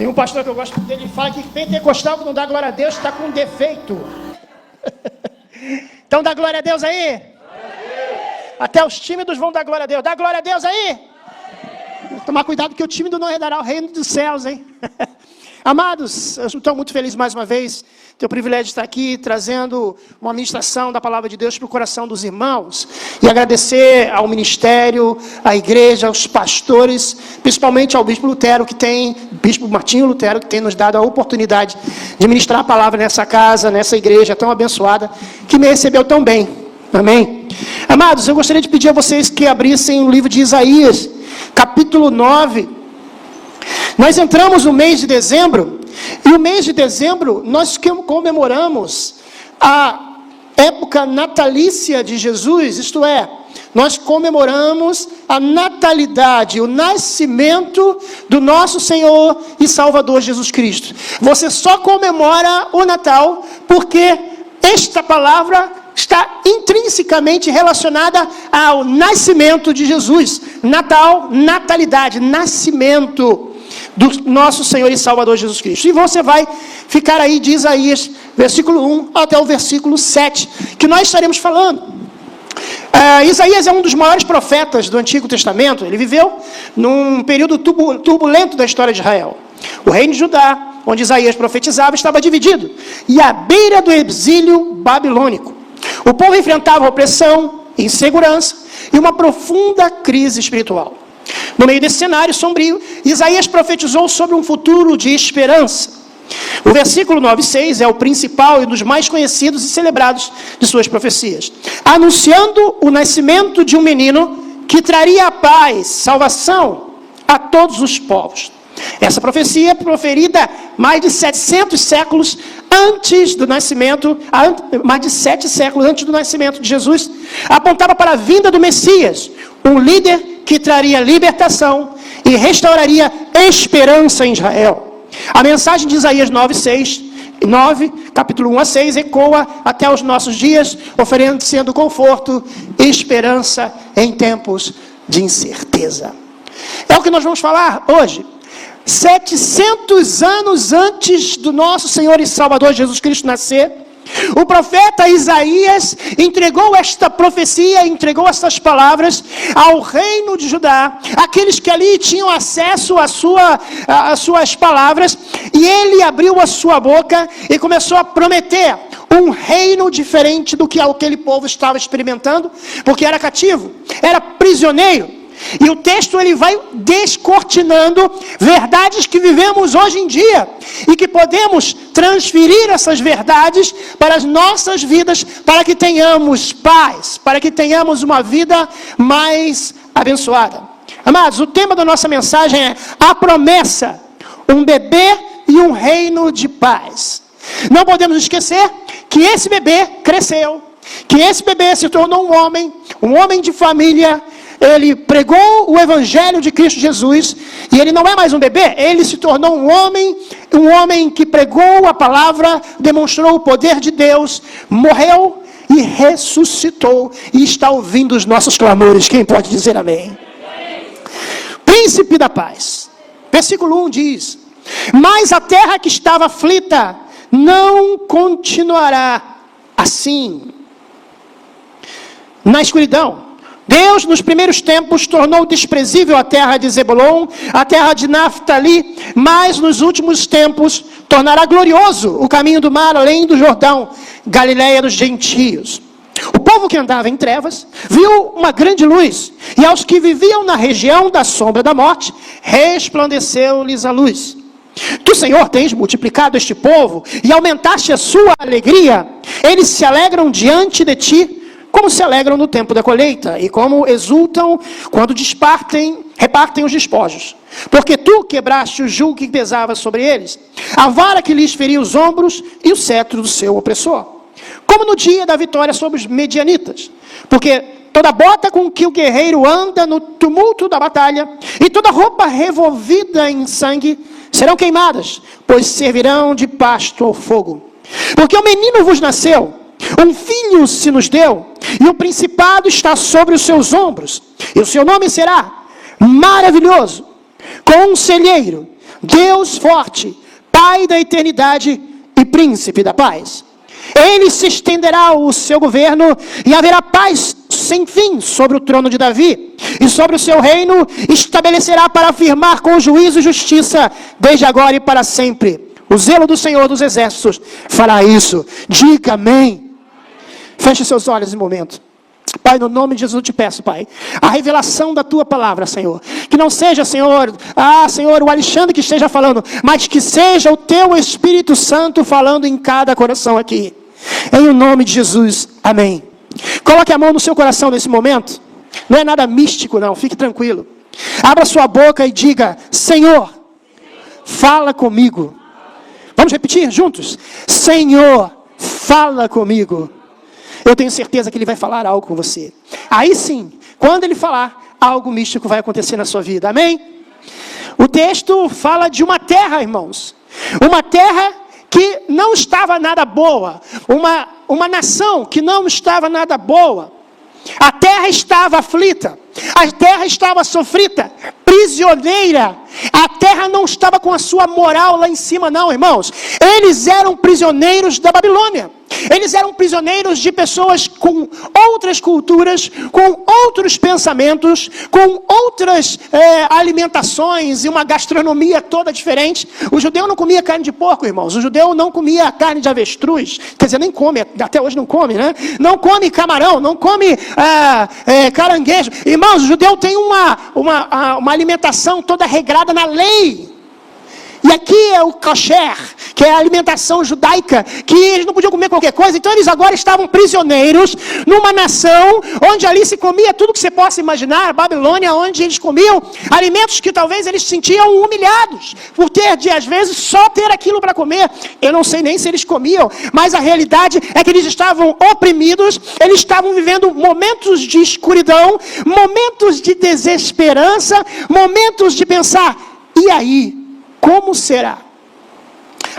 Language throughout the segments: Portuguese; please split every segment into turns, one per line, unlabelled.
Tem um pastor que eu gosto dele, ele fala que pentecostal que não dá glória a Deus está com defeito. Então dá glória a Deus aí. Até os tímidos vão dar glória a Deus. Dá glória a Deus aí. Tomar cuidado que o tímido não herdará o reino dos céus, hein? Amados, eu estou muito feliz mais uma vez, ter o privilégio de estar aqui trazendo uma ministração da palavra de Deus para o coração dos irmãos e agradecer ao ministério, à igreja, aos pastores, principalmente ao bispo Martinho Lutero, que tem nos dado a oportunidade de ministrar a palavra nessa casa, nessa igreja tão abençoada, que me recebeu tão bem. Amém? Amados, eu gostaria de pedir a vocês que abrissem o livro de Isaías, capítulo 9. Nós entramos no mês de dezembro, e o mês de dezembro nós comemoramos a época natalícia de Jesus, isto é, nós comemoramos a natalidade, o nascimento do nosso Senhor e Salvador Jesus Cristo. Você só comemora o Natal porque esta palavra está intrinsecamente relacionada ao nascimento de Jesus. Natal, natalidade, nascimento do nosso Senhor e Salvador Jesus Cristo. E você vai ficar aí de Isaías, versículo 1 até o versículo 7, que nós estaremos falando. Isaías é um dos maiores profetas do Antigo Testamento. Ele viveu num período turbulento da história de Israel. O reino de Judá, onde Isaías profetizava, estava dividido, e à beira do exílio babilônico. O povo enfrentava opressão, insegurança e uma profunda crise espiritual. No meio desse cenário sombrio, Isaías profetizou sobre um futuro de esperança. O versículo 9:6 é o principal e dos mais conhecidos e celebrados de suas profecias, anunciando o nascimento de um menino que traria a paz, salvação a todos os povos. Essa profecia, proferida mais de 700 séculos antes do nascimento, mais de 7 séculos antes do nascimento de Jesus, apontava para a vinda do Messias, um líder que traria libertação e restauraria esperança em Israel. A mensagem de Isaías 9, capítulo 1 a 6, ecoa até os nossos dias, oferecendo conforto e esperança em tempos de incerteza. É o que nós vamos falar hoje. 700 anos antes do nosso Senhor e Salvador Jesus Cristo nascer, o profeta Isaías entregou esta profecia, entregou estas palavras ao reino de Judá, aqueles que ali tinham acesso às suas palavras, e ele abriu a sua boca e começou a prometer um reino diferente do que aquele povo estava experimentando, porque era cativo, era prisioneiro. E o texto ele vai descortinando verdades que vivemos hoje em dia e que podemos transferir essas verdades para as nossas vidas, para que tenhamos paz, para que tenhamos uma vida mais abençoada. Amados, o tema da nossa mensagem é a promessa, um bebê e um reino de paz. Não podemos esquecer que esse bebê cresceu, que esse bebê se tornou um homem de família. Ele pregou o evangelho de Cristo Jesus, e ele não é mais um bebê, ele se tornou um homem que pregou a palavra, demonstrou o poder de Deus, morreu e ressuscitou, e está ouvindo os nossos clamores. Quem pode dizer amém? Príncipe da paz. Versículo 1 diz: mas a terra que estava aflita não continuará assim. Na escuridão, Deus, nos primeiros tempos, tornou desprezível a terra de Zebulon, a terra de Naftali, mas nos últimos tempos tornará glorioso o caminho do mar além do Jordão, Galileia dos gentios. O povo que andava em trevas viu uma grande luz, e aos que viviam na região da sombra da morte, resplandeceu-lhes a luz. Tu, Senhor, tens multiplicado este povo e aumentaste a sua alegria. Eles se alegram diante de ti, como se alegram no tempo da colheita, e como exultam quando repartem os despojos. Porque tu quebraste o jugo que pesava sobre eles, a vara que lhes feria os ombros e o cetro do seu opressor. Como no dia da vitória sobre os medianitas. Porque toda bota com que o guerreiro anda no tumulto da batalha, e toda roupa revolvida em sangue, serão queimadas, pois servirão de pasto ao fogo. Porque o menino vos nasceu, um filho se nos deu, e o principado está sobre os seus ombros, e o seu nome será Maravilhoso, Conselheiro, Deus forte, Pai da eternidade e Príncipe da paz. Ele se estenderá o seu governo e haverá paz sem fim sobre o trono de Davi. E sobre o seu reino estabelecerá para afirmar com juízo e justiça desde agora e para sempre. O zelo do Senhor dos Exércitos fará isso. Diga amém. Feche seus olhos em um momento. Pai, no nome de Jesus eu te peço, Pai, a revelação da Tua palavra, Senhor. Que não seja, Senhor, Senhor, o Alexandre que esteja falando, mas que seja o Teu Espírito Santo falando em cada coração aqui. Em o nome de Jesus, amém. Coloque a mão no seu coração nesse momento. Não é nada místico, não, fique tranquilo. Abra sua boca e diga: Senhor, fala comigo. Vamos repetir juntos? Senhor, fala comigo. Eu tenho certeza que Ele vai falar algo com você. Aí sim, quando Ele falar, algo místico vai acontecer na sua vida. Amém? O texto fala de uma terra, irmãos. Uma terra que não estava nada boa. Uma nação que não estava nada boa. A terra estava aflita. A terra estava sofrida, prisioneira. A terra não estava com a sua moral lá em cima, não, irmãos. Eles eram prisioneiros da Babilônia. Eles eram prisioneiros de pessoas com outras culturas, com outros pensamentos, com outras alimentações e uma gastronomia toda diferente. O judeu não comia carne de porco, irmãos. O judeu não comia carne de avestruz. Quer dizer, nem come, até hoje não come, né? Não come camarão, não come caranguejo. Irmãos, o judeu tem uma alimentação toda regrada na lei. E aqui é o kosher, que é a alimentação judaica, que eles não podiam comer qualquer coisa. Então eles agora estavam prisioneiros numa nação onde ali se comia tudo que você possa imaginar. A Babilônia, onde eles comiam alimentos que talvez eles se sentiam humilhados por ter de, às vezes, só ter aquilo para comer. Eu não sei nem se eles comiam, mas a realidade é que eles estavam oprimidos, eles estavam vivendo momentos de escuridão, momentos de desesperança, momentos de pensar: e aí? Como será?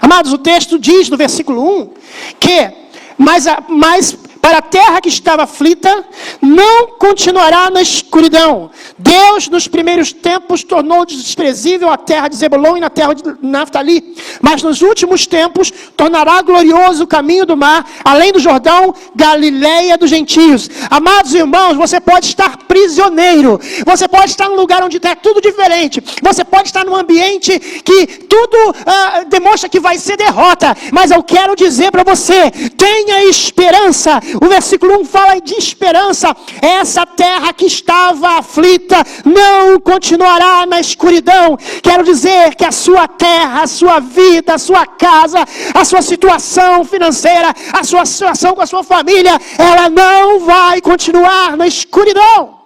Amados, o texto diz no versículo 1 que mas para a terra que estava aflita, não continuará na escuridão. Deus, nos primeiros tempos, tornou desprezível a terra de Zebulon e na terra de Naftali. Mas nos últimos tempos, tornará glorioso o caminho do mar, além do Jordão, Galileia dos gentios. Amados irmãos, você pode estar prisioneiro. Você pode estar num lugar onde está tudo diferente. Você pode estar num ambiente que tudo demonstra que vai ser derrota. Mas eu quero dizer para você, tenha esperança. O versículo 1 fala de esperança. Essa terra que estava aflita não continuará na escuridão. Quero dizer que a sua terra, a sua vida, a sua casa, a sua situação financeira, a sua situação com a sua família, ela não vai continuar na escuridão.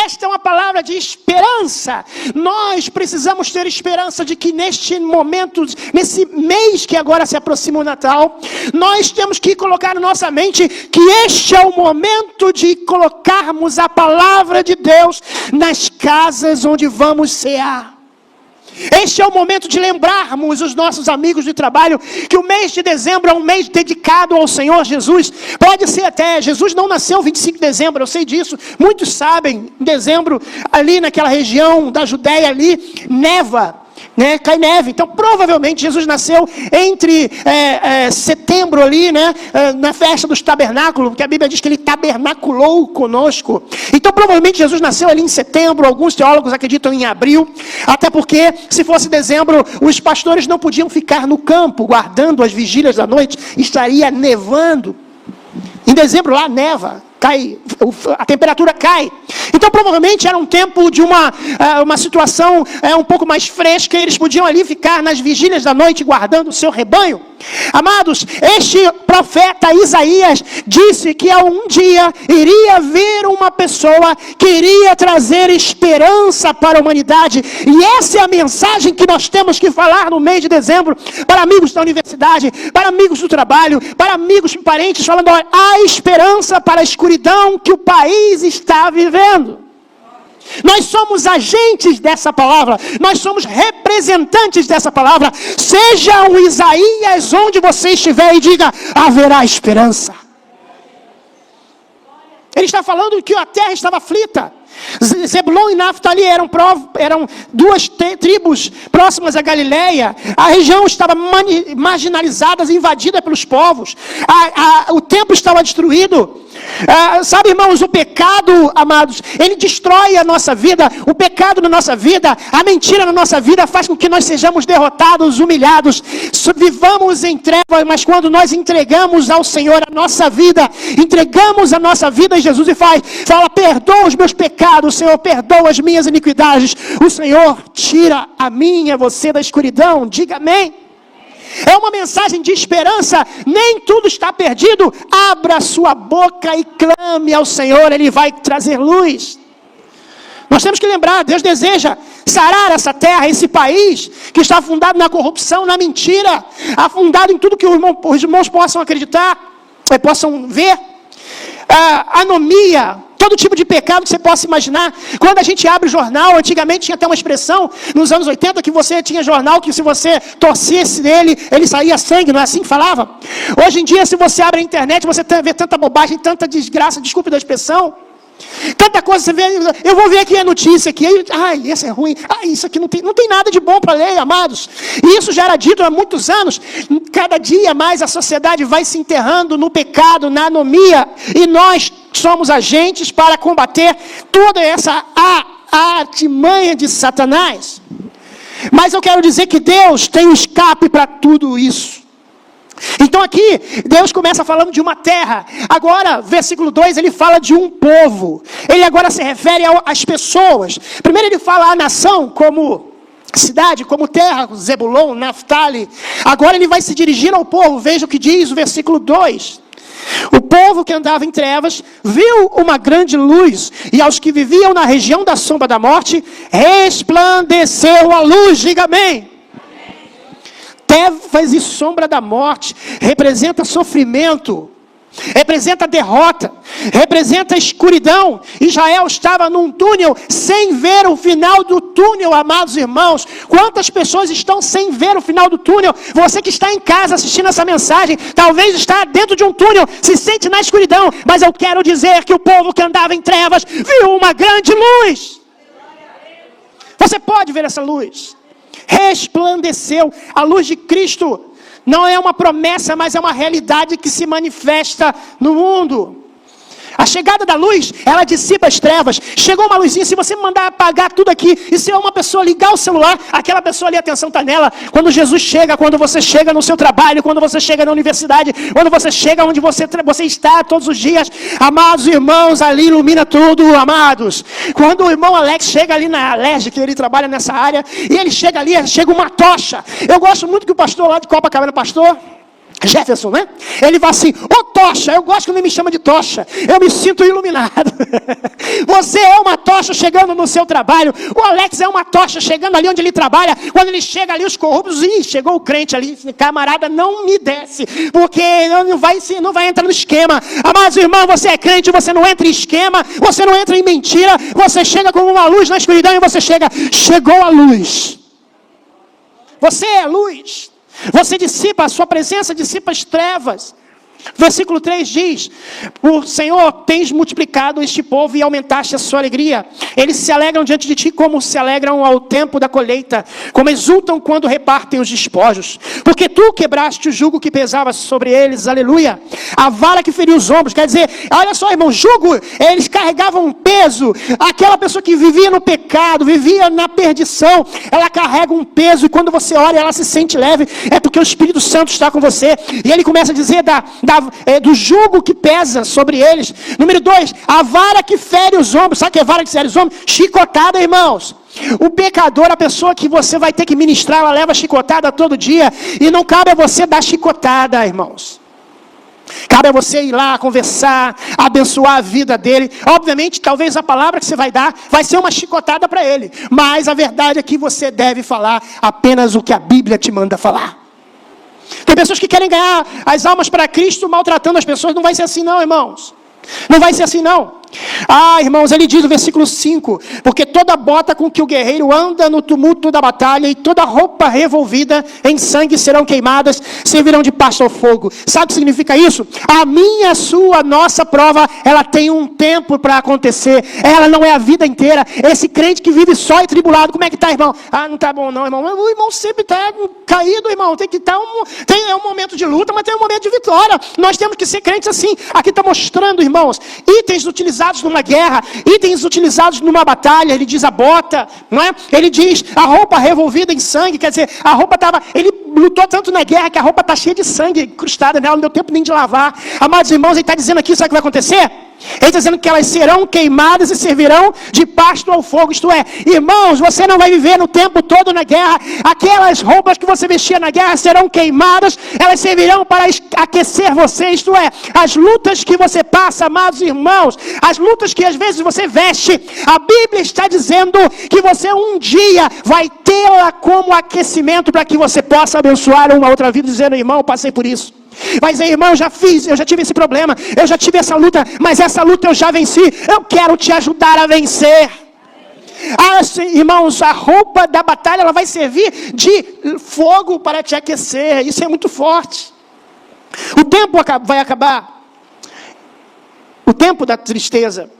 Esta é uma palavra de esperança. Nós precisamos ter esperança de que neste momento, nesse mês que agora se aproxima o Natal, nós temos que colocar na nossa mente que este é o momento de colocarmos a palavra de Deus nas casas onde vamos cear. Este é o momento de lembrarmos os nossos amigos de trabalho que o mês de dezembro é um mês dedicado ao Senhor Jesus. Pode ser até, Jesus não nasceu 25 de dezembro, eu sei disso. Muitos sabem, em dezembro, ali naquela região da Judéia ali, neva. Né, cai neve, então provavelmente Jesus nasceu entre setembro ali, né, na festa dos tabernáculos, porque a Bíblia diz que ele tabernaculou conosco. Então provavelmente Jesus nasceu ali em setembro, alguns teólogos acreditam em abril, até porque se fosse dezembro, os pastores não podiam ficar no campo guardando as vigílias da noite, estaria nevando. Em dezembro lá neva, cai, a temperatura cai. Então provavelmente era um tempo de uma situação um pouco mais fresca, e eles podiam ali ficar nas vigílias da noite guardando o seu rebanho. Amados, este profeta Isaías disse que um dia iria vir uma pessoa que iria trazer esperança para a humanidade, e essa é a mensagem que nós temos que falar no mês de dezembro, para amigos da universidade, para amigos do trabalho, para amigos e parentes, falando: olha, há esperança para a escuridão que o país está vivendo. Nós somos agentes dessa palavra, nós somos representantes dessa palavra. Seja um Isaías onde você estiver e diga: haverá esperança. Ele está falando que a terra estava aflita. Zebulon e Naftali eram duas tribos próximas à Galileia. A região estava marginalizada, invadida pelos povos. O templo estava destruído. Sabe, irmãos, o pecado, amados, ele destrói a nossa vida. O pecado na nossa vida, a mentira na nossa vida faz com que nós sejamos derrotados, humilhados. Vivamos em trevas, mas quando nós entregamos ao Senhor a nossa vida, entregamos a nossa vida a Jesus e fala, perdoa os meus pecados, Senhor, perdoa as minhas iniquidades. O Senhor tira a mim e a você da escuridão. Diga amém. É uma mensagem de esperança. Nem tudo está perdido. Abra sua boca e clame ao Senhor. Ele vai trazer luz. Nós temos que lembrar, Deus deseja sarar essa terra, esse país que está afundado na corrupção, na mentira, afundado em tudo que os irmãos possam acreditar, possam ver. Anomia, todo tipo de pecado que você possa imaginar. Quando a gente abre o jornal, antigamente tinha até uma expressão, nos anos 80, que você tinha jornal, que se você torcesse nele, ele saía sangue, não é assim que falava? Hoje em dia, se você abre a internet, você vê tanta bobagem, tanta desgraça, desculpe da expressão, tanta coisa, você vê, eu vou ver aqui a notícia aqui, essa é ruim, isso aqui não tem nada de bom para ler, amados. E isso já era dito há muitos anos. Cada dia mais a sociedade vai se enterrando no pecado, na anomia, e nós somos agentes para combater toda essa artimanha de Satanás. Mas eu quero dizer que Deus tem um escape para tudo isso. Então aqui, Deus começa falando de uma terra. Agora, versículo 2, ele fala de um povo. Ele agora se refere às pessoas. Primeiro ele fala a nação como cidade, como terra, Zebulon, Naftali. Agora ele vai se dirigir ao povo. Veja o que diz o versículo 2. O povo que andava em trevas viu uma grande luz, e aos que viviam na região da sombra da morte, resplandeceu a luz. Diga amém. Trevas e sombra da morte representa sofrimento, representa derrota, representa escuridão. Israel estava num túnel sem ver o final do túnel, amados irmãos. Quantas pessoas estão sem ver o final do túnel? Você que está em casa assistindo essa mensagem, talvez está dentro de um túnel, se sente na escuridão, mas eu quero dizer que o povo que andava em trevas viu uma grande luz. Você pode ver essa luz. Resplandeceu. A luz de Cristo não é uma promessa, mas é uma realidade que se manifesta no mundo. A chegada da luz, ela dissipa as trevas. Chegou uma luzinha, se você mandar apagar tudo aqui, e se uma pessoa ligar o celular, aquela pessoa ali, a atenção está nela. Quando Jesus chega, quando você chega no seu trabalho, quando você chega na universidade, quando você chega onde você está todos os dias, amados irmãos, ali ilumina tudo, amados. Quando o irmão Alex chega ali na Alerj, que ele trabalha nessa área, e ele chega ali, chega uma tocha. Eu gosto muito que o pastor lá de Copacabana, pastor Jefferson, né? Ele vai assim, tocha, eu gosto quando ele me chama de tocha, eu me sinto iluminado. Você é uma tocha chegando no seu trabalho, o Alex é uma tocha chegando ali onde ele trabalha. Quando ele chega ali, os corruptos, chegou o crente ali, camarada, não me desce, porque não vai entrar no esquema. Amados irmãos, você é crente, você não entra em esquema, você não entra em mentira, você chega como uma luz na escuridão, e você chegou a luz. Você é a luz. Você dissipa, a sua presença dissipa as trevas. Versículo 3 diz: o Senhor, tens multiplicado este povo e aumentaste a sua alegria. Eles se alegram diante de ti como se alegram ao tempo da colheita, como exultam quando repartem os despojos. Porque tu quebraste o jugo que pesava sobre eles, aleluia. A vara que feriu os ombros, quer dizer, olha só irmão, jugo, eles carregavam um peso. Aquela pessoa que vivia no pecado, vivia na perdição, ela carrega um peso, e quando você olha, ela se sente leve, é porque o Espírito Santo está com você. E ele começa a dizer do jugo que pesa sobre eles. Número 2, a vara que fere os ombros. Sabe o que é vara que fere os ombros? Chicotada, irmãos. O pecador, a pessoa que você vai ter que ministrar, ela leva chicotada todo dia, e não cabe a você dar chicotada, irmãos. Cabe a você ir lá, conversar, abençoar a vida dele. Obviamente, talvez a palavra que você vai dar vai ser uma chicotada para ele, mas a verdade é que você deve falar apenas o que a Bíblia te manda falar. Tem pessoas que querem ganhar as almas para Cristo maltratando as pessoas. Não vai ser assim não, irmãos. Não vai ser assim não. Irmãos, ele diz no versículo 5, porque toda bota com que o guerreiro anda no tumulto da batalha e toda roupa revolvida em sangue serão queimadas, servirão de pasto ao fogo. Sabe o que significa isso? A minha, a sua, a nossa prova, ela tem um tempo para acontecer, ela não é a vida inteira. Esse crente que vive só e tribulado, como é que está, irmão? Não está bom não, irmão. O irmão sempre está caído, irmão. Tem que estar tem um momento de luta, mas tem um momento de vitória. Nós temos que ser crentes assim. Aqui está mostrando, irmãos, itens utilizados numa guerra, itens utilizados numa batalha. Ele diz a bota, não é? Ele diz a roupa revolvida em sangue, quer dizer, a roupa estava, ele lutou tanto na guerra que a roupa está cheia de sangue incrustada nela, não deu tempo nem de lavar. Amados irmãos, ele está dizendo aqui, sabe o que vai acontecer? Ele está dizendo que elas serão queimadas e servirão de pasto ao fogo. Isto é, irmãos, você não vai viver no tempo todo na guerra. Aquelas roupas que você vestia na guerra serão queimadas, elas servirão para aquecer você. Isto é, as lutas que você passa, amados irmãos, as lutas que às vezes você veste, a Bíblia está dizendo que você um dia vai tê-la como aquecimento para que você possa abençoar uma outra vida, dizendo, irmão, eu passei por isso. Vai dizer, irmão, eu já tive esse problema, eu já tive essa luta, mas essa luta eu já venci, eu quero te ajudar a vencer. Irmãos, a roupa da batalha, ela vai servir de fogo para te aquecer, isso é muito forte. O tempo vai acabar, o tempo da tristeza.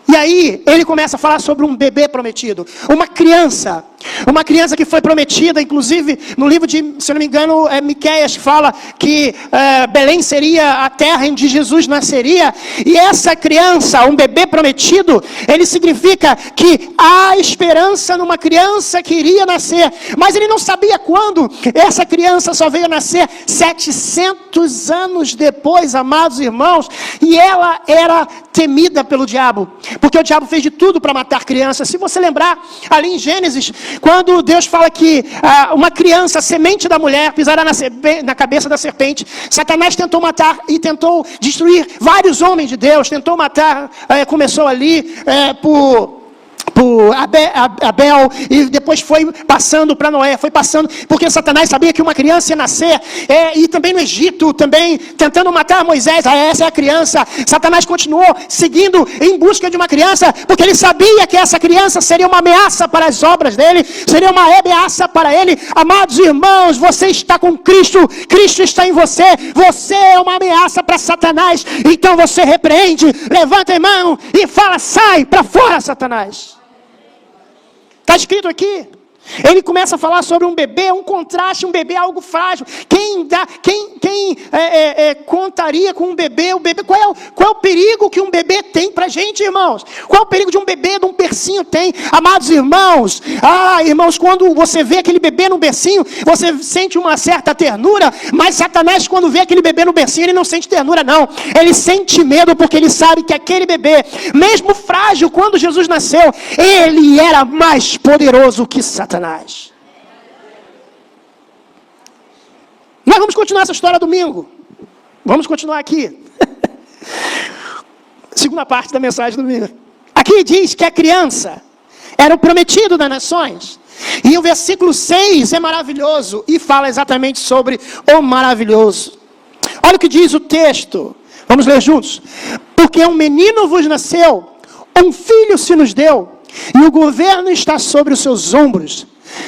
E aí, ele começa a falar sobre um bebê prometido, uma criança que foi prometida, inclusive, no livro de, se eu não me engano, Miqueias, fala que Belém seria a terra onde Jesus nasceria, e essa criança, um bebê prometido, ele significa que há esperança numa criança que iria nascer, mas ele não sabia quando. Essa criança só veio nascer 700 anos depois, amados irmãos, e ela era temida pelo diabo, porque o diabo fez de tudo para matar crianças. Se você lembrar, ali em Gênesis, quando Deus fala que uma criança, a semente da mulher, pisará na cabeça da serpente, Satanás tentou matar e tentou destruir vários homens de Deus, tentou matar, começou ali por Abel, e depois foi passando para Noé, foi passando, porque Satanás sabia que uma criança ia nascer, e também no Egito, também tentando matar Moisés, essa é a criança. Satanás continuou seguindo em busca de uma criança, porque ele sabia que essa criança seria uma ameaça para as obras dele, seria uma ameaça para ele. Amados irmãos, você está com Cristo, Cristo está em você, você é uma ameaça para Satanás, então você repreende, levanta a mão e fala, sai para fora, Satanás. Está escrito aqui. Ele começa a falar sobre um bebê, um contraste, um bebê algo frágil. Quem contaria com um bebê? O bebê, qual é o perigo que um bebê tem para a gente, irmãos? Qual é o perigo de um bebê, de um bercinho tem? Amados irmãos, irmãos, quando você vê aquele bebê no bercinho, você sente uma certa ternura, mas Satanás, quando vê aquele bebê no bercinho, ele não sente ternura, não. Ele sente medo, porque ele sabe que aquele bebê, mesmo frágil, quando Jesus nasceu, ele era mais poderoso que Satanás. Nós vamos continuar essa história domingo. Vamos continuar aqui. Segunda parte da mensagem do domingo. Aqui diz que a criança era o prometido das nações. E o versículo 6 é maravilhoso e fala exatamente sobre o maravilhoso. Olha o que diz o texto. Vamos ler juntos. Porque um menino vos nasceu, um filho se nos deu, e o governo está sobre os seus ombros,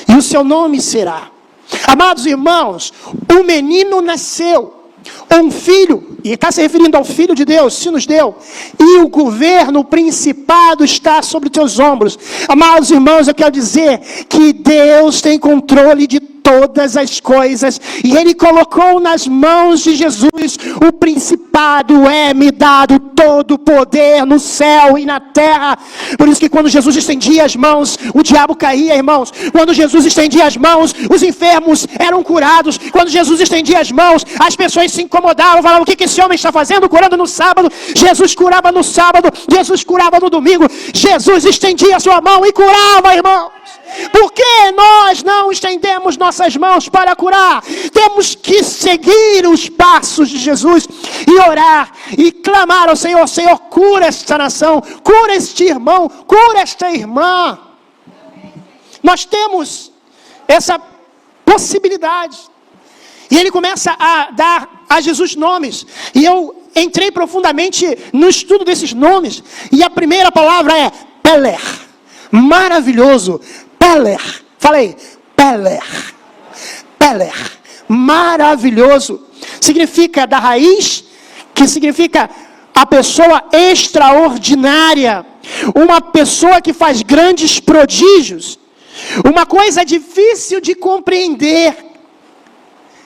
e o seu nome será. Amados irmãos, um menino nasceu, um filho, e está se referindo ao Filho de Deus, se nos deu, e o governo, o principado está sobre os teus ombros. Amados irmãos, eu quero dizer que Deus tem controle de todas as coisas, e Ele colocou nas mãos de Jesus o principado, me dado todo o poder no céu e na terra. Por isso que quando Jesus estendia as mãos, o diabo caía, irmãos. Quando Jesus estendia as mãos, os enfermos eram curados. Quando Jesus estendia as mãos, as pessoas se incomodavam, falavam, o que esse homem está fazendo? Curando no sábado. Jesus curava no sábado, Jesus curava no domingo. Jesus estendia a sua mão e curava, irmãos. Por que nós não estendemos nossas mãos para curar? Temos que seguir os passos de Jesus e orar e clamar ao Senhor, Senhor, cura esta nação, cura este irmão, cura esta irmã. Nós temos essa possibilidade. E ele começa a dar a Jesus nomes. E eu entrei profundamente no estudo desses nomes, e a primeira palavra é Peler, maravilhoso, Peler, falei, Peler, maravilhoso, significa da raiz, que significa a pessoa extraordinária, uma pessoa que faz grandes prodígios, uma coisa difícil de compreender.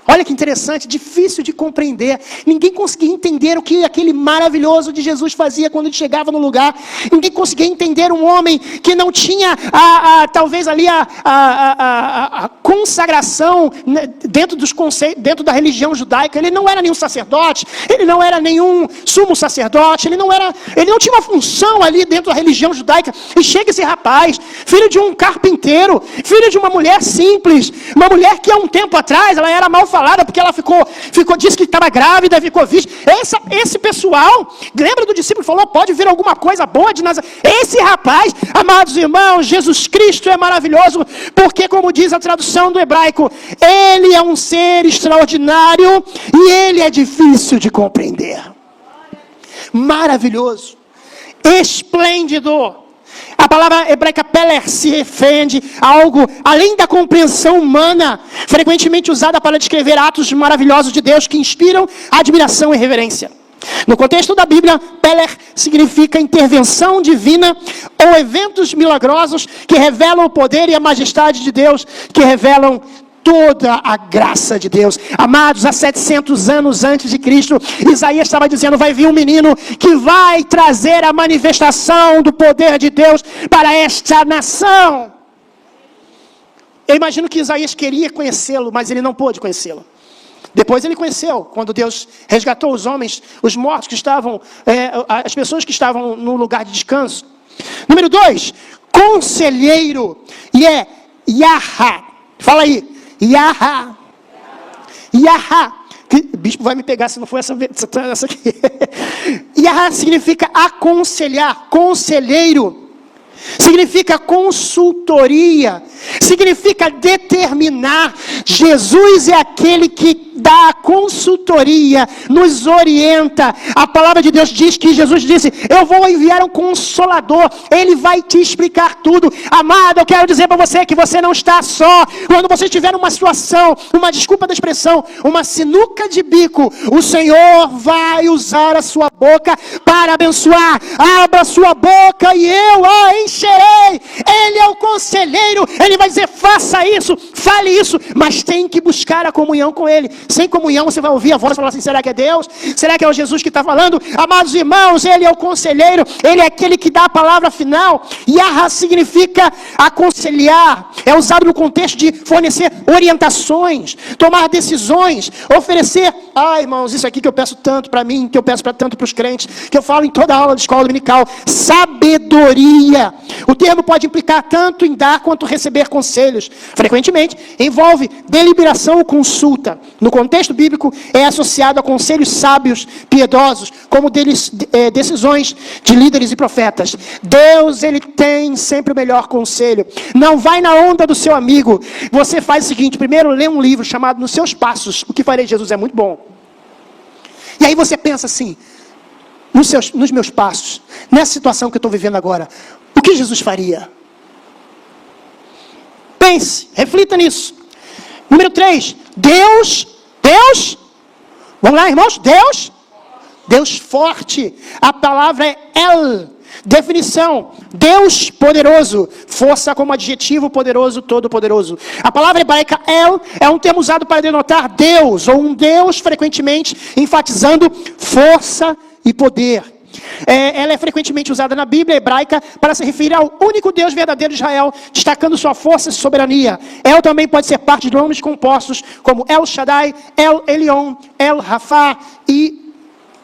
Olha que interessante, difícil de compreender. Ninguém conseguia entender o que aquele maravilhoso de Jesus fazia quando ele chegava no lugar. Ninguém conseguia entender um homem que não tinha, talvez ali, a consagração dentro dos conceitos, dentro da religião judaica. Ele não era nenhum sacerdote, ele não era nenhum sumo sacerdote, ele não tinha uma função ali dentro da religião judaica. E chega esse rapaz, filho de um carpinteiro, filho de uma mulher simples, uma mulher que há um tempo atrás ela era mal falada porque ela disse que estava grávida, ficou virgem. Esse pessoal, lembra do discípulo que falou, pode vir alguma coisa boa de Nazaré? Esse rapaz, amados irmãos, Jesus Cristo é maravilhoso, porque como diz a tradução do hebraico, ele é um ser extraordinário e ele é difícil de compreender. Maravilhoso, esplêndido. A palavra hebraica peler se refere a algo além da compreensão humana, frequentemente usada para descrever atos maravilhosos de Deus que inspiram admiração e reverência. No contexto da Bíblia, peler significa intervenção divina ou eventos milagrosos que revelam o poder e a majestade de Deus, que revelam toda a graça de Deus. Amados, há 700 anos antes de Cristo, Isaías estava dizendo, vai vir um menino que vai trazer a manifestação do poder de Deus para esta nação. Eu imagino que Isaías queria conhecê-lo, mas ele não pôde conhecê-lo. Depois ele conheceu, quando Deus resgatou os homens, os mortos que estavam, as pessoas que estavam no lugar de descanso. Número 2, conselheiro, e é Yahá. Fala aí. Yahá. O bispo vai me pegar se não for essa aqui. Yahá significa aconselhar, conselheiro. Significa consultoria. Significa determinar. Jesus é aquele que dá a consultoria, nos orienta. A palavra de Deus diz que Jesus disse, eu vou enviar um consolador, ele vai te explicar tudo. Amado, eu quero dizer para você que você não está só. Quando você estiver numa situação, desculpa da expressão, uma sinuca de bico, o Senhor vai usar a sua boca para abençoar. Abra a sua boca e eu a encherei. Ele é o conselheiro, ele vai dizer, faça isso, fale isso, mas tem que buscar a comunhão com ele. Sem comunhão você vai ouvir a voz e falar assim, será que é Deus? Será que é o Jesus que está falando? Amados irmãos, ele é o conselheiro, ele é aquele que dá a palavra final. Yahá significa aconselhar, é usado no contexto de fornecer orientações, tomar decisões, oferecer, irmãos, isso aqui que eu peço tanto para mim, que eu peço tanto para os crentes, que eu falo em toda aula de escola dominical, sabedoria. O termo pode implicar tanto em dar quanto receber conselhos. Frequentemente envolve deliberação ou consulta. No contexto bíblico é associado a conselhos sábios, piedosos, como decisões de líderes e profetas. Deus, ele tem sempre o melhor conselho. Não vai na onda do seu amigo. Você faz o seguinte, primeiro lê um livro chamado Nos Seus Passos, O que Farei de Jesus, é muito bom. E aí você pensa assim, nos meus passos, nessa situação que eu estou vivendo agora, o que Jesus faria? Pense, reflita nisso. Número 3, Deus, vamos lá irmãos, Deus forte, a palavra é El, definição, Deus poderoso, força como adjetivo poderoso, todo poderoso. A palavra hebraica El é um termo usado para denotar Deus, ou um Deus frequentemente enfatizando força e poder. Ela é frequentemente usada na Bíblia hebraica para se referir ao único Deus verdadeiro de Israel, destacando sua força e soberania. El também pode ser parte de nomes compostos como El Shaddai, El Elyon, El Rafa e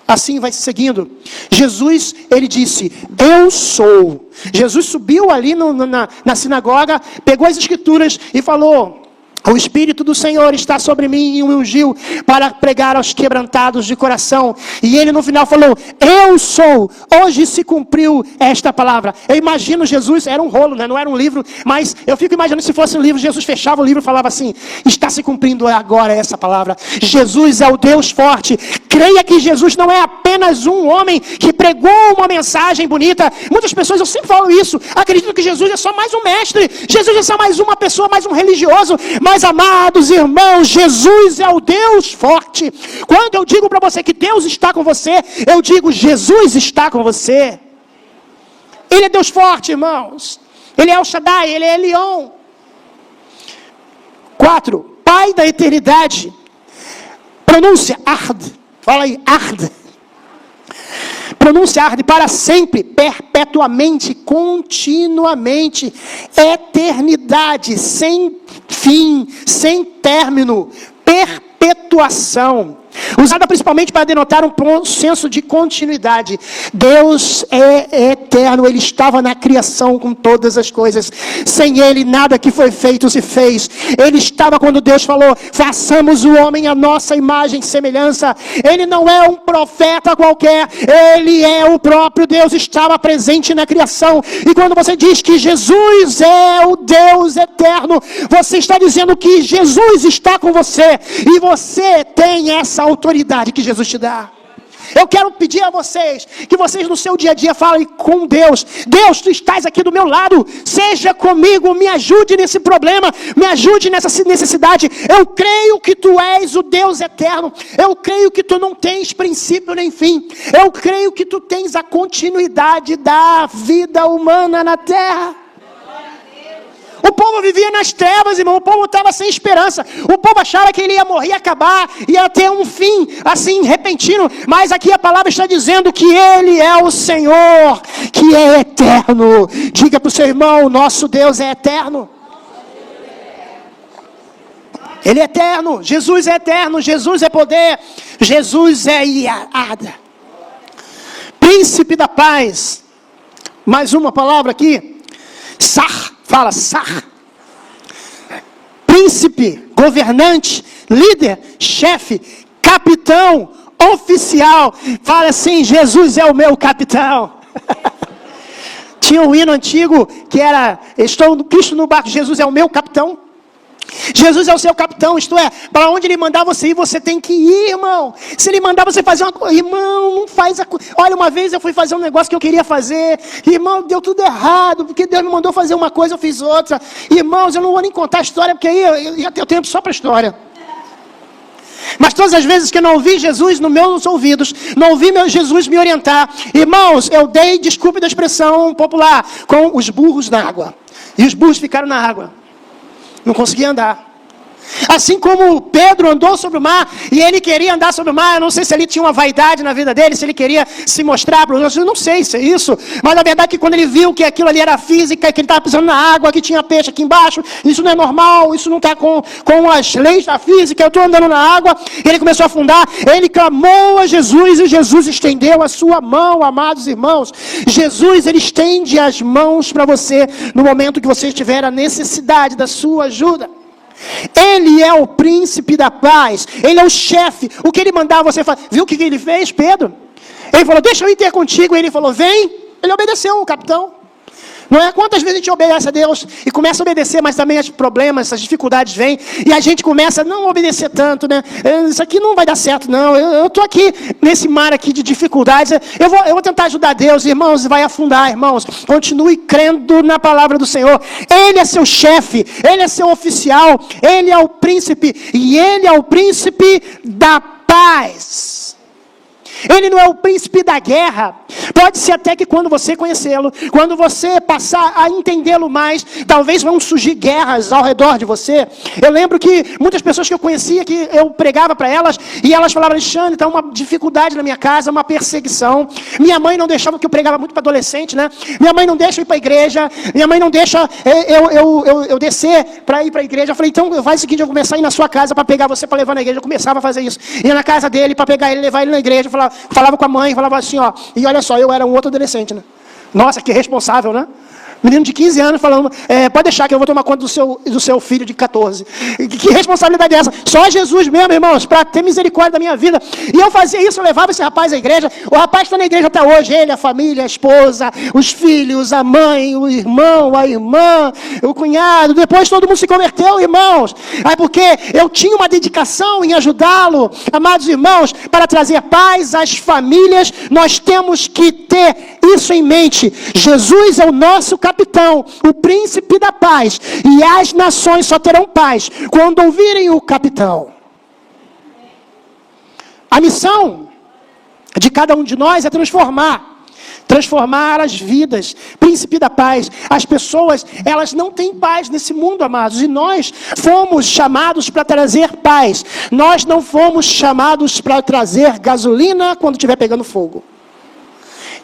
assim vai seguindo. Jesus, ele disse, eu sou. Jesus subiu ali na sinagoga, pegou as escrituras e falou, O Espírito do Senhor está sobre mim e me ungiu para pregar aos quebrantados de coração. E ele no final falou, eu sou. Hoje se cumpriu esta palavra. Eu imagino Jesus, era um rolo, né? Não era um livro, mas eu fico imaginando se fosse um livro, Jesus fechava o livro e falava assim, está se cumprindo agora essa palavra. Jesus é o Deus forte. Creia que Jesus não é apenas um homem que pregou uma mensagem bonita. Muitas pessoas, eu sempre falo isso, acreditam que Jesus é só mais um mestre. Jesus é só mais uma pessoa, mais um religioso. Mas amados irmãos, Jesus é o Deus forte. Quando eu digo para você que Deus está com você, eu digo Jesus está com você. Ele é Deus forte, irmãos. Ele é El Shaddai, ele é Elion. 4. Pai da eternidade. Pronúncia Ard. Fala aí, Ard. Pronúncia Ard para sempre, perpetuamente, continuamente, eternidade, sem fim, sem término, perpetuação. Usada principalmente para denotar um senso de continuidade. Deus é eterno, Ele estava na criação com todas as coisas. Sem Ele nada que foi feito se fez. Ele estava quando Deus falou, façamos o homem à nossa imagem e semelhança. Ele não é um profeta qualquer, Ele é o próprio Deus, estava presente na criação. E quando você diz que Jesus é o Deus eterno, você está dizendo que Jesus está com você. E você tem essa autoridade que Jesus te dá. Eu quero pedir a vocês, que vocês no seu dia a dia falem com Deus. Deus, tu estás aqui do meu lado, seja comigo, me ajude nesse problema, me ajude nessa necessidade. Eu creio que tu és o Deus eterno, eu creio que tu não tens princípio nem fim, eu creio que tu tens a continuidade da vida humana na terra. O povo vivia nas trevas, irmão. O povo estava sem esperança. O povo achava que ele ia morrer, acabar, ia ter um fim assim repentino. Mas aqui a palavra está dizendo que Ele é o Senhor, que é eterno. Diga para o seu irmão, nosso Deus é eterno. Ele é eterno. Jesus é eterno. Jesus é poder. Jesus é Iada. Príncipe da paz. Mais uma palavra aqui. Sar. Fala, Sar. Príncipe, governante, líder, chefe, capitão, oficial. Fala assim, Jesus é o meu capitão. Tinha um hino antigo que era, estou Cristo no barco, Jesus é o meu capitão. Jesus é o seu capitão, isto é, para onde Ele mandar você ir, você tem que ir, irmão. Se Ele mandar você fazer uma coisa, irmão, não faz a coisa. Olha, uma vez eu fui fazer um negócio que eu queria fazer, irmão, deu tudo errado, porque Deus me mandou fazer uma coisa, eu fiz outra. Irmãos, eu não vou nem contar a história, porque aí eu já tenho tempo só para a história. Mas todas as vezes que eu não ouvi Jesus nos meus ouvidos, não ouvi meu Jesus me orientar, irmãos, eu dei, desculpe da expressão popular, com os burros na água. E os burros ficaram na água. Não conseguia andar. Assim como Pedro andou sobre o mar, e ele queria andar sobre o mar, eu não sei se ele tinha uma vaidade na vida dele, se ele queria se mostrar para os outros, eu não sei se é isso, mas na verdade que quando ele viu que aquilo ali era física, que ele estava pisando na água, que tinha peixe aqui embaixo, isso não é normal, isso não está com as leis da física, eu estou andando na água, ele começou a afundar, ele clamou a Jesus, e Jesus estendeu a sua mão, amados irmãos. Jesus, Ele estende as mãos para você, no momento que você tiver a necessidade da sua ajuda. Ele é o príncipe da paz. Ele é o chefe. O que Ele mandar você fazer. Viu o que Ele fez, Pedro? Ele falou, deixa eu ir ter contigo. Ele falou, vem. Ele obedeceu o capitão. Não é? Quantas vezes a gente obedece a Deus e começa a obedecer, mas também os problemas, as dificuldades vêm, e a gente começa a não obedecer tanto, né? Isso aqui não vai dar certo, não. Eu estou aqui, nesse mar aqui de dificuldades, eu vou tentar ajudar Deus, irmãos, vai afundar, irmãos. Continue crendo na palavra do Senhor. Ele é seu chefe, Ele é seu oficial, Ele é o príncipe, e Ele é o príncipe da paz. Ele não é o príncipe da guerra. Pode ser até que quando você conhecê-lo, quando você passar a entendê-lo mais, talvez vão surgir guerras ao redor de você. Eu lembro que muitas pessoas que eu conhecia, que eu pregava para elas, e elas falavam, Alexandre, está uma dificuldade na minha casa, uma perseguição. Minha mãe não deixava, porque eu pregava muito para adolescente, né? Minha mãe não deixa eu ir para a igreja, minha mãe não deixa eu descer para ir para a igreja. Eu falei, então faz o seguinte, eu vou começar a ir na sua casa para pegar você para levar na igreja. Eu começava a fazer isso. Ia na casa dele para pegar ele, levar ele na igreja, falava com a mãe, falava assim, ó, e olha só, eu era um outro adolescente, né? Nossa, que responsável, né? Menino de 15 anos falando, pode deixar que eu vou tomar conta do seu filho de 14. Que responsabilidade é essa? Só Jesus mesmo, irmãos, para ter misericórdia da minha vida. E eu fazia isso, eu levava esse rapaz à igreja. O rapaz está na igreja até hoje, ele, a família, a esposa, os filhos, a mãe, o irmão, a irmã, o cunhado. Depois todo mundo se converteu, irmãos. Aí porque eu tinha uma dedicação em ajudá-lo. Amados irmãos, para trazer paz às famílias, nós temos que ter isso em mente. Jesus é o nosso capitão, o príncipe da paz, e as nações só terão paz quando ouvirem o capitão. A missão de cada um de nós é transformar as vidas. Príncipe da paz. As pessoas, elas não têm paz nesse mundo, amados, e nós fomos chamados para trazer paz. Nós não fomos chamados para trazer gasolina quando estiver pegando fogo.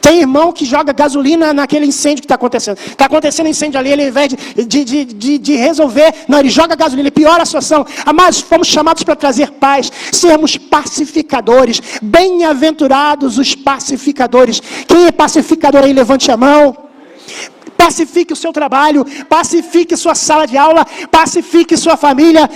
Tem irmão que joga gasolina naquele incêndio que está acontecendo. Está acontecendo incêndio ali, ele ao invés de resolver, não, ele joga gasolina, ele piora a situação. Amados, fomos chamados para trazer paz, sermos pacificadores. Bem-aventurados os pacificadores. Quem é pacificador aí, levante a mão. Pacifique o seu trabalho, pacifique sua sala de aula, pacifique sua família.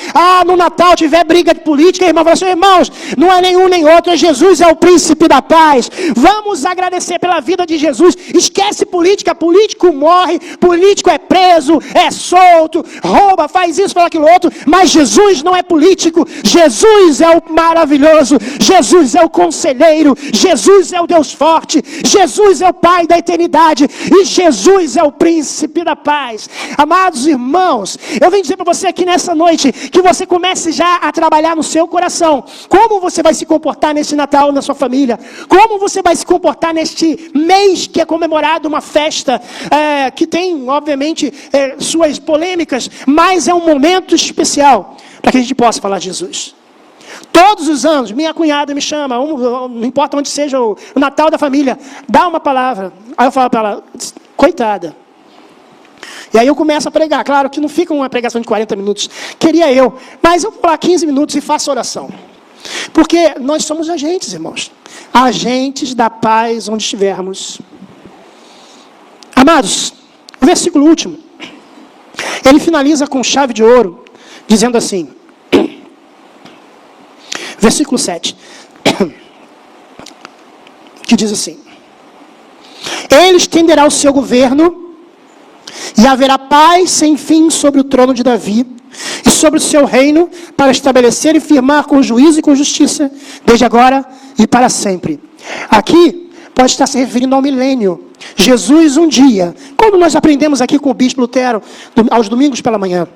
No Natal tiver briga de política, irmão, fala assim, irmãos, não é nenhum nem outro, Jesus é o príncipe da paz. Vamos agradecer pela vida de Jesus. Esquece política, político morre, político é preso, é solto, rouba, faz isso, faz aquilo outro, mas Jesus não é político. Jesus é o maravilhoso, Jesus é o conselheiro, Jesus é o Deus forte, Jesus é o Pai da eternidade, e Jesus é o príncipe da paz. Amados irmãos, eu venho dizer para você aqui nessa noite, que você comece já a trabalhar no seu coração, como você vai se comportar nesse Natal na sua família, como você vai se comportar neste mês que é comemorado uma festa, que tem obviamente suas polêmicas, mas é um momento especial, para que a gente possa falar de Jesus. Todos os anos, minha cunhada me chama, não importa onde seja o Natal da família, dá uma palavra, aí eu falo para ela, coitada. E aí eu começo a pregar. Claro que não fica uma pregação de 40 minutos. Queria eu. Mas eu vou lá 15 minutos e faço oração. Porque nós somos agentes, irmãos. Agentes da paz onde estivermos. Amados, o versículo último. Ele finaliza com chave de ouro. Dizendo assim. Versículo 7. Que diz assim. Ele estenderá o seu governo e haverá paz sem fim sobre o trono de Davi e sobre o seu reino, para estabelecer e firmar com juízo e com justiça, desde agora e para sempre. Aqui pode estar se referindo ao milênio. Jesus um dia, quando nós aprendemos aqui com o bispo Lutero, aos domingos pela manhã,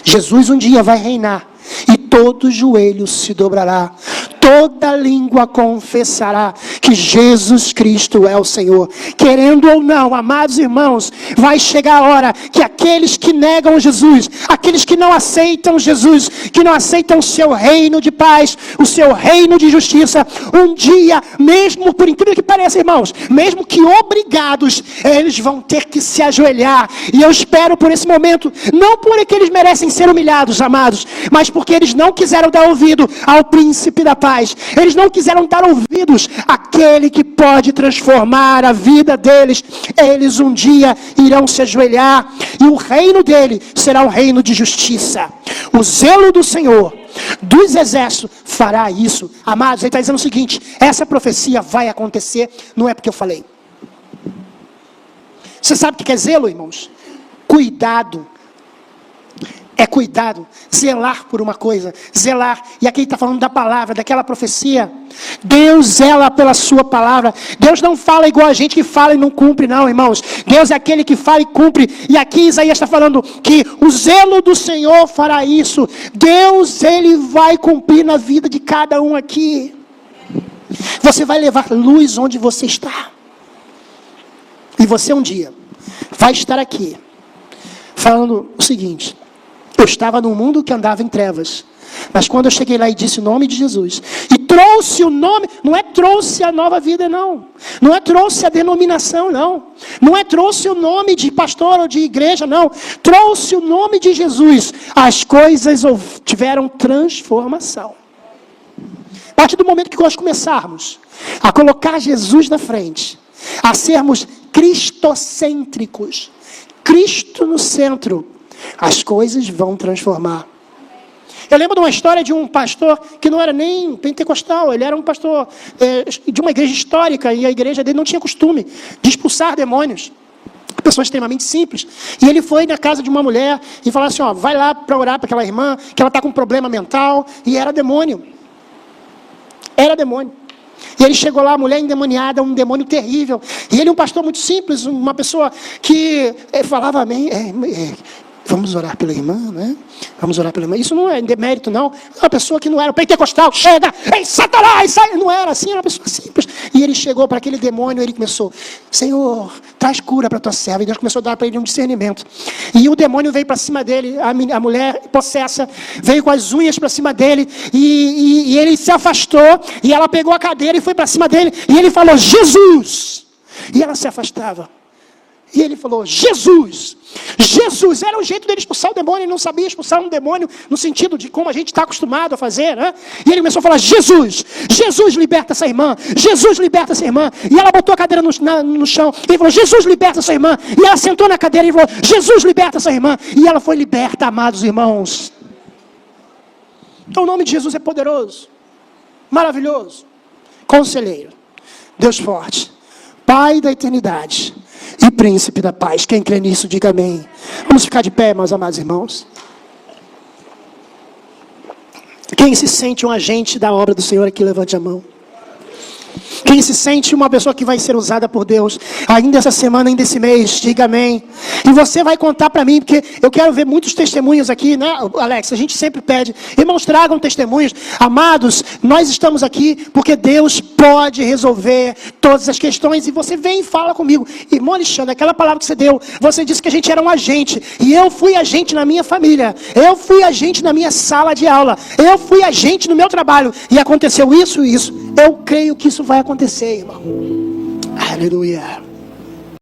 Jesus um dia vai reinar e todo joelho se dobrará, toda língua confessará que Jesus Cristo é o Senhor. Querendo ou não, amados irmãos, vai chegar a hora que aqueles que negam Jesus, aqueles que não aceitam Jesus, que não aceitam o seu reino de paz, o seu reino de justiça, um dia, mesmo por incrível que pareça, irmãos, mesmo que obrigados, eles vão ter que se ajoelhar. E eu espero por esse momento, não porque eles merecem ser humilhados, amados, mas porque eles não quiseram dar ouvido ao príncipe da paz. Eles não quiseram dar ouvidos àquele que pode transformar a vida deles. Eles um dia irão se ajoelhar e o reino dele será um reino de justiça. O zelo do Senhor dos exércitos fará isso. Amados, ele está dizendo o seguinte: essa profecia vai acontecer, não é porque eu falei. Você sabe o que é zelo, irmãos? Cuidado. É cuidado, zelar por uma coisa, zelar. E aqui ele está falando da palavra, daquela profecia. Deus zela pela sua palavra. Deus não fala igual a gente que fala e não cumpre, não, irmãos. Deus é aquele que fala e cumpre. E aqui Isaías está falando que o zelo do Senhor fará isso. Deus, ele vai cumprir na vida de cada um aqui. Você vai levar luz onde você está. E você um dia vai estar aqui falando o seguinte: eu estava num mundo que andava em trevas, mas quando eu cheguei lá e disse o nome de Jesus, e trouxe o nome, não é trouxe a nova vida, não é trouxe a denominação, não é trouxe o nome de pastor ou de igreja, não, trouxe o nome de Jesus, as coisas tiveram transformação. A partir do momento que nós começarmos a colocar Jesus na frente, a sermos cristocêntricos, Cristo no centro, as coisas vão transformar. Eu lembro de uma história de um pastor que não era nem pentecostal, ele era um pastor de uma igreja histórica, e a igreja dele não tinha costume de expulsar demônios. Pessoa extremamente simples. E ele foi na casa de uma mulher e falou assim, vai lá para orar para aquela irmã, que ela está com um problema mental, e era demônio. Era demônio. E ele chegou lá, a mulher endemoniada, um demônio terrível. E ele, um pastor muito simples, uma pessoa que falava amém, vamos orar pela irmã, né? Vamos orar pela irmã. Isso não é demérito, não. Uma pessoa que não era pentecostal, chega, Satanás, sai. Não era assim, era uma pessoa simples. E ele chegou para aquele demônio, ele começou, Senhor, traz cura para a tua serva. E Deus começou a dar para ele um discernimento. E o demônio veio para cima dele, a mulher possessa, veio com as unhas para cima dele, e ele se afastou, e ela pegou a cadeira e foi para cima dele, e ele falou, Jesus! E ela se afastava. E ele falou, Jesus! Jesus! Era o jeito dele expulsar o demônio. Ele não sabia expulsar um demônio no sentido de como a gente está acostumado a fazer, né? E ele começou a falar, Jesus! Jesus, liberta essa irmã! Jesus, liberta essa irmã! E ela botou a cadeira no chão. E ele falou, Jesus, liberta essa irmã! E ela sentou na cadeira e falou, Jesus, liberta essa irmã! E ela foi liberta, amados irmãos. Então o nome de Jesus é poderoso, maravilhoso, conselheiro, Deus forte, Pai da eternidade e príncipe da paz. Quem crê nisso, diga amém. Vamos ficar de pé, meus amados irmãos. Quem se sente um agente da obra do Senhor aqui, levante a mão. Quem se sente uma pessoa que vai ser usada por Deus, ainda essa semana, ainda esse mês, diga amém. E você vai contar para mim, porque eu quero ver muitos testemunhos aqui, né, Alex? A gente sempre pede, irmãos, tragam testemunhos. Amados, nós estamos aqui porque Deus pode resolver todas as questões. E você vem e fala comigo, irmão Alexandre, aquela palavra que você deu, você disse que a gente era um agente. E eu fui agente na minha família, eu fui agente na minha sala de aula, eu fui agente no meu trabalho. E aconteceu isso e isso. Eu creio que isso vai acontecer, irmão. Aleluia.